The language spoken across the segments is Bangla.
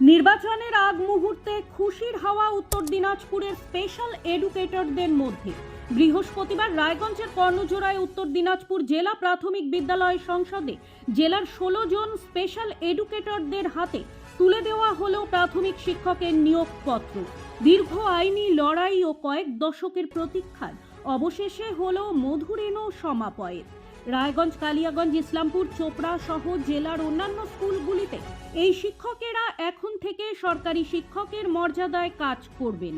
নির্বাচনের আগ মুহূর্তে খুশির হাওয়া উত্তর দিনাজপুরের স্পেশাল এডুকেটরদের মধ্যে। বৃহস্পতিবার রায়গঞ্জের কর্ণজোড়ায় উত্তর দিনাজপুর জেলা প্রাথমিক বিদ্যালয় সংসদে জেলার 16 জন স্পেশাল এডুকেটরদের হাতে তুলে দেওয়া হলো প্রাথমিক শিক্ষকের নিয়োগপত্র। দীর্ঘ আইনি লড়াই ও কয়েক দশকের প্রতীক্ষার অবশেষে হলো মধুরেণ সমাপয়ের। রায়গঞ্জ, কালিয়াগঞ্জ, ইসলামপুর, চোপড়া সহ জেলার অন্যান্য স্কুলগুলিতে এই শিক্ষকেরা এখন থেকে সরকারি শিক্ষকের মর্যাদায় কাজ করবেন।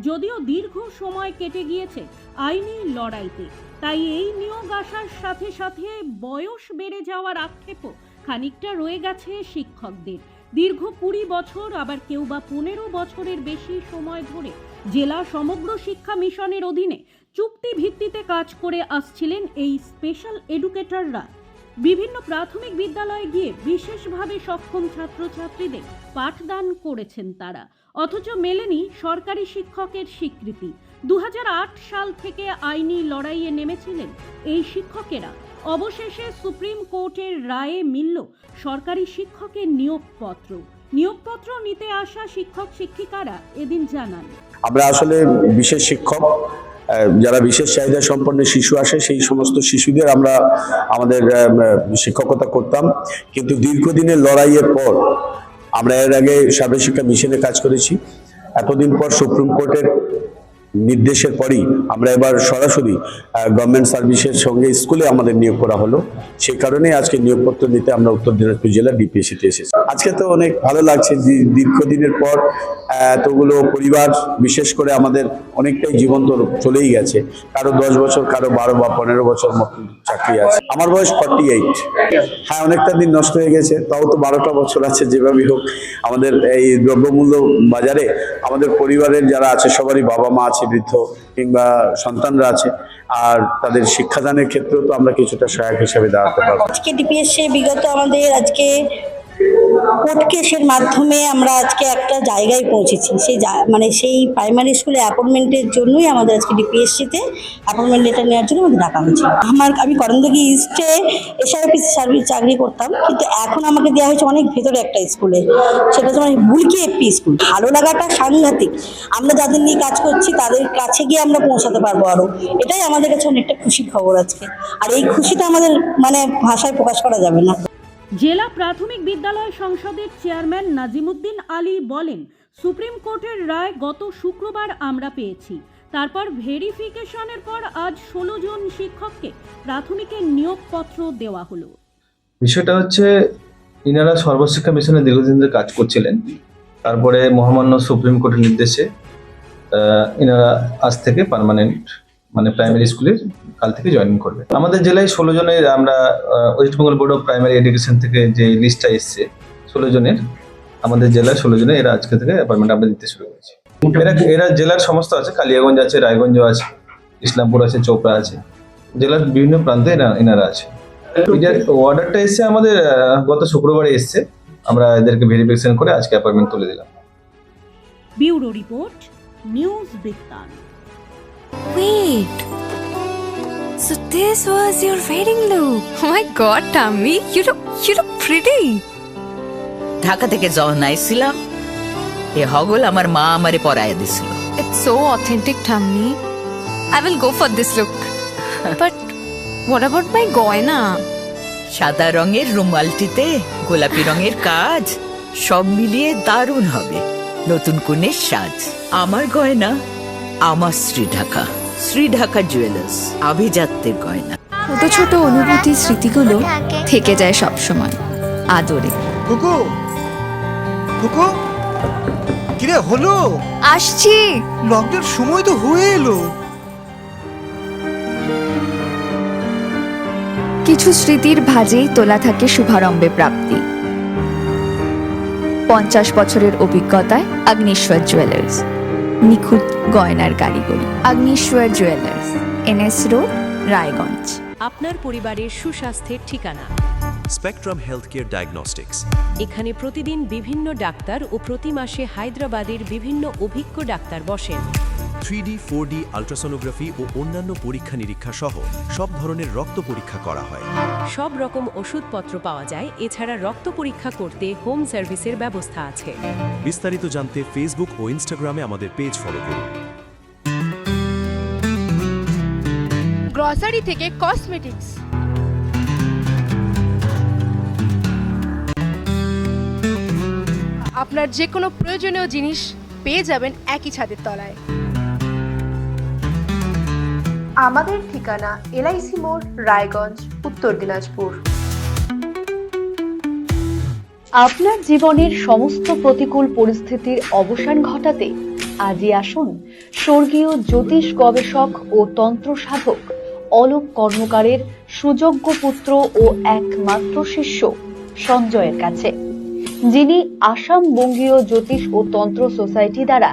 যদিও দীর্ঘ সময় কেটে গিয়েছে আইনি লড়াইতে, তাই এই নিয়োগ আসার সাথে সাথে বয়স বেড়ে যাওয়ার আক্ষেপও খানিকটা রয়ে গেছে শিক্ষকদের। দীর্ঘ 20 বছর, আবার কেউ বা 15 বছরের বেশি সময় ধরে জেলা সমগ্র শিক্ষা মিশনের অধীনে চুক্তি ভিত্তিতে কাজ করে আসছিলেন এই স্পেশাল এডুকেটররা। বিভিন্ন প্রাথমিক বিদ্যালয়ে গিয়ে বিশেষভাবে সক্ষম ছাত্রছাত্রীদের পাঠদান করেছেন তারা, অথচ মেলেনি সরকারি শিক্ষকের স্বীকৃতি। 2008 সাল থেকে আইনি লড়াইয়ে নেমেছিলেন এই শিক্ষকেরা। অবশেষে সুপ্রিম কোর্টের রায়ে মিলল সরকারি শিক্ষকের নিয়োগপত্র নিতে আসা শিক্ষক শিক্ষিকারা এদিন জানান, আমরা আসলে বিশেষ শিক্ষক, যারা বিশেষ চাহিদা সম্পন্ন শিশু আসে সেই সমস্ত শিশুদের আমরা আমাদের শিক্ষকতা করতাম। কিন্তু দীর্ঘদিনের লড়াইয়ের পর আমরা এর আগে সার্বিক শিক্ষা মিশনে কাজ করেছি। এতদিন পর সুপ্রিম কোর্টের নির্দেশের পরই আমরা এবার সরাসরি গভর্নমেন্ট সার্ভিসের সঙ্গে স্কুলে আমাদের নিয়োগ করা হলো। সেই কারণে আজকে নিয়োগপত্র নিতে আমরা উত্তর দিনাজপুর জেলার ডিপিএসসিতে এসেছি। আজকে তো অনেক ভালো লাগছে, দীর্ঘদিনের পর এতগুলো পরিবার, বিশেষ করে আমাদের অনেকটাই জীবন তো চলেই গেছে। কারো 10 বছর, কারো 12 বা 15 বছর মতো চাকরি আছে। আমার বয়স 48। হ্যাঁ, অনেকটা দিন নষ্ট হয়ে গেছে, তাও তো 12টা বছর আছে। যেভাবেই হোক আমাদের এই দ্রব্যমূল্য বাজারে আমাদের পরিবারের যারা আছে সবারই বাবা মা আছে, বৃদ্ধ কিংবা সন্তানরা আছে, আর তাদের শিক্ষাদানের ক্ষেত্রেও তো আমরা কিছুটা সহায়ক হিসেবে দাঁড়াতে পারবো। আজকে ডিপিএসসি বিগত আমাদের আজকে কোর্ট কেসের মাধ্যমে আমরা আজকে একটা জায়গায় পৌঁছেছি। সেই প্রাইমারি স্কুলে অ্যাপয়েন্টমেন্টের জন্যই আমাদের আজকে ডিপিএসসিতে অ্যাপয়েন্টমেন্ট লেটার নেওয়ার জন্য আমাদের ডাকা হয়েছে। আমি করন্দগি ইস্টে এসআরপিসি সার্ভিস চাকরি করতাম, কিন্তু এখন আমাকে দেওয়া হয়েছে অনেক ভেতরে একটা স্কুলে, সেটা হচ্ছে বুলকি এপি স্কুল। ভালো লাগাটা সাংঘাতিক। আমরা যাদের নিয়ে কাজ করছি তাদের কাছে গিয়ে আমরা পৌঁছাতে পারবো আরো, এটাই আমাদের কাছে অনেকটা খুশির খবর আজকে। আর এই খুশিটা আমাদের ভাষায় প্রকাশ করা যাবে না। জেলা প্রাথমিক বিদ্যালয় সংসদের চেয়ারম্যান নাজিমুদ্দিন আলী বলেন, সুপ্রিম কোর্টের রায় গত শুক্রবার আমরা পেয়েছি। তারপর ভেরিফিকেশনের পর আজ 16 জন শিক্ষককে প্রাথমিকের নিয়োগপত্র দেওয়া হলো। বিষয়টা হচ্ছে, ইনারা সর্বশিক্ষা মিশনে দীর্ঘদিন ধরে কাজ করছিলেন। তারপরে মহামান্য সুপ্রিম কোর্টের নির্দেশে ইনারা আজ থেকে পার্মানেন্ট প্রাইমারি স্কুলের কাল থেকে জয়েন করবে। আমাদের জেলায় 16 জনের, আমরা West Bengal board of primary education থেকে যে লিস্টটা এসছে 16 জনের, আমাদের জেলায় 16 জনের এরা আজকে থেকে অ্যাপয়েন্টমেন্ট আমরা দিতে শুরু করেছি। এরা জেলার সমস্ত আছে, কালিয়াগঞ্জ আছে, রায়গঞ্জ আছে, ইসলামপুর আছে, চোপড়া আছে, জেলার বিভিন্ন প্রান্তে এনারা আছে। অর্ডারটা এসছে আমাদের গত শুক্রবারে এসছে, আমরা এদেরকে ভেরিফিকেশন করে আজকে অ্যাপয়েন্টমেন্ট তুলে দিলাম। ব্যুরো রিপোর্ট, নিউজ বৃত্তান্ত। Wait, so this was your wedding look? Oh my god, Tammy, you look pretty. Dhaka থেকে যখন আইছিলাম এ হগল আমার মা আমারে পরাইয়া দিছিল। It's so authentic, Tammy. I will go for this look. But what about my goina? সাদা রঙের রুমালটিতে গোলাপি রঙের কাজ, সব মিলিয়ে দারুণ হবে নতুন কনের সাজ। আমার গয়না আমার শ্রীঢাকা জুয়েলার্স, আভিজাত্যের গয়না। ছোট ছোট অনুভূতি, স্মৃতিগুলো থেকে যায় সব সময় আদরে। কুকু কিরে হলো? আসছি। লকডাউন সময় তো হয়ে এলো। কিছু স্মৃতির ভাজেই তোলা থাকে শুভারম্ভে প্রাপ্তি। 50 বছরের অভিজ্ঞতায় আগ্নেশ্বর জুয়েলার্স, নিখুঁত গয়নার কারিগরি। Agneshwar jewellers, NS road, Raiganj. আপনার পরিবারের সুস্বাস্থ্যের ঠিকানা স্পেকট্রাম হেলথকেয়ার ডায়াগনস্টিক্স। এখানে প্রতিদিন বিভিন্ন ডাক্তার ও প্রতি মাসে হায়দ্রাবাদের বিভিন্ন অভিজ্ঞ ডাক্তার বসেন। 3D, 4D আল্ট্রাসোনোগ্রাফি ও অন্যান্য পরীক্ষা নিরীক্ষা সহ সব ধরনের রক্ত পরীক্ষা করা হয়। সব রকম ওষুধপত্র পাওয়া যায়, এছাড়া রক্ত পরীক্ষা করতে হোম সার্ভিসের ব্যবস্থা আছে। বিস্তারিত জানতে ফেসবুক ও ইনস্টাগ্রামে আমাদের পেজ ফলো করুন। গ্রসারি থেকে কসমেটিক্স, আপনার যে কোনো প্রয়োজনীয় জিনিস পেয়ে যাবেন একই ছাদের তলায়। আমাদের ঠিকানা এলআইসি মোড়, রায়গঞ্জ, উত্তর দিনাজপুর। আপনার জীবনের সমস্ত প্রতিকূল পরিস্থিতির অবসান ঘটাতে আজই আসুন স্বর্গীয় জ্যোতিষ গবেষক ও তন্ত্র সাধক অলোক কর্মকারের সুযোগ্য পুত্র ও একমাত্র শিষ্য সঞ্জয়ের কাছে, যিনি আসাম বঙ্গীয় জ্যোতিষ ও তন্ত্র সোসাইটি দ্বারা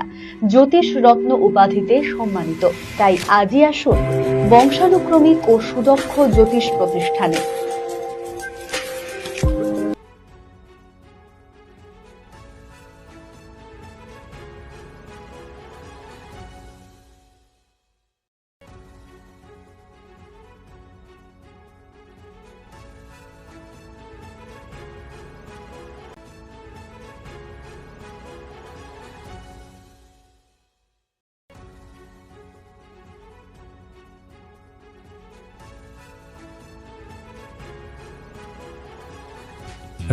জ্যোতিষ রত্ন উপাধিতে সম্মানিত। তাই আজই আসুন বংশানুক্রমিক ও সুদক্ষ জ্যোতিষ প্রতিষ্ঠানে।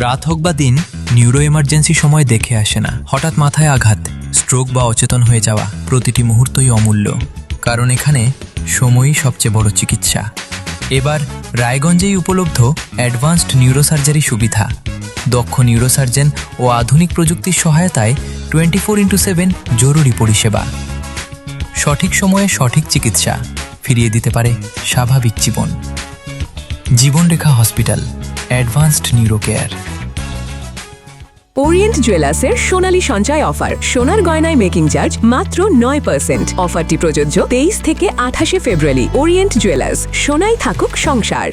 রাত হোক বা দিন, নিউরো এমার্জেন্সি সময় দেখে আসে না। হঠাৎ মাথায় আঘাত, স্ট্রোক বা অচেতন হয়ে যাওয়া, প্রতিটি মুহূর্তই অমূল্য, কারণ এখানে সময়ই সবচেয়ে বড় চিকিৎসা। এবার রায়গঞ্জেই উপলব্ধ অ্যাডভান্সড নিউরোসার্জারি সুবিধা। দক্ষ নিউরোসার্জন ও আধুনিক প্রযুক্তির সহায়তায় 24x7 জরুরি পরিষেবা। সঠিক সময়ে সঠিক চিকিৎসা ফিরিয়ে দিতে পারে স্বাভাবিক জীবন। Jibonrekha hospital, advanced neuro care. Orient জুয়েলার্সের সোনালী সঞ্চয় অফার। সোনার গয়নায় মেকিং চার্জ মাত্র 9%। অফারটি প্রযোজ্য 23 থেকে 28 ফেব্রুয়ারি। ওরিয়েন্ট জুয়েলার্স, সোনাই থাকুক সংসার।